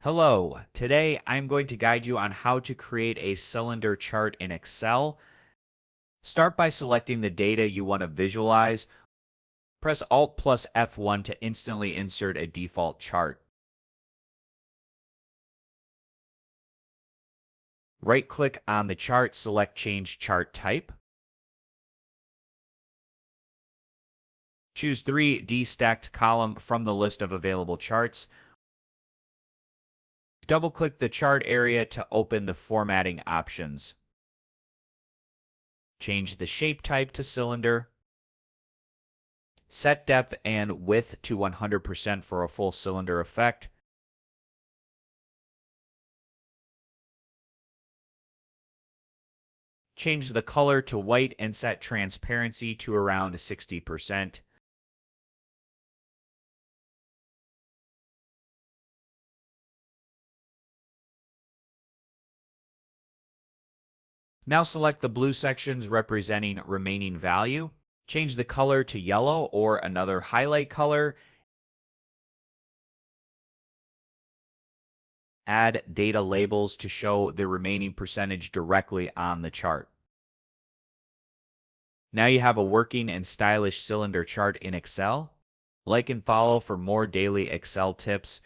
Hello, today I'm going to guide you on how to create a cylinder chart in Excel. Start by selecting the data you want to visualize. Press Alt plus F1 to instantly insert a default chart. Right-click on the chart, select Change Chart Type. Choose 3D stacked column from the list of available charts. Double-click the chart area to open the formatting options. Change the shape type to cylinder. Set depth and width to 100% for a full cylinder effect. Change the color to white and set transparency to around 60%. Now select the blue sections representing remaining value. Change the color to yellow or another highlight color. Add data labels to show the remaining percentage directly on the chart. Now you have a working and stylish cylinder chart in Excel. Like and follow for more daily Excel tips.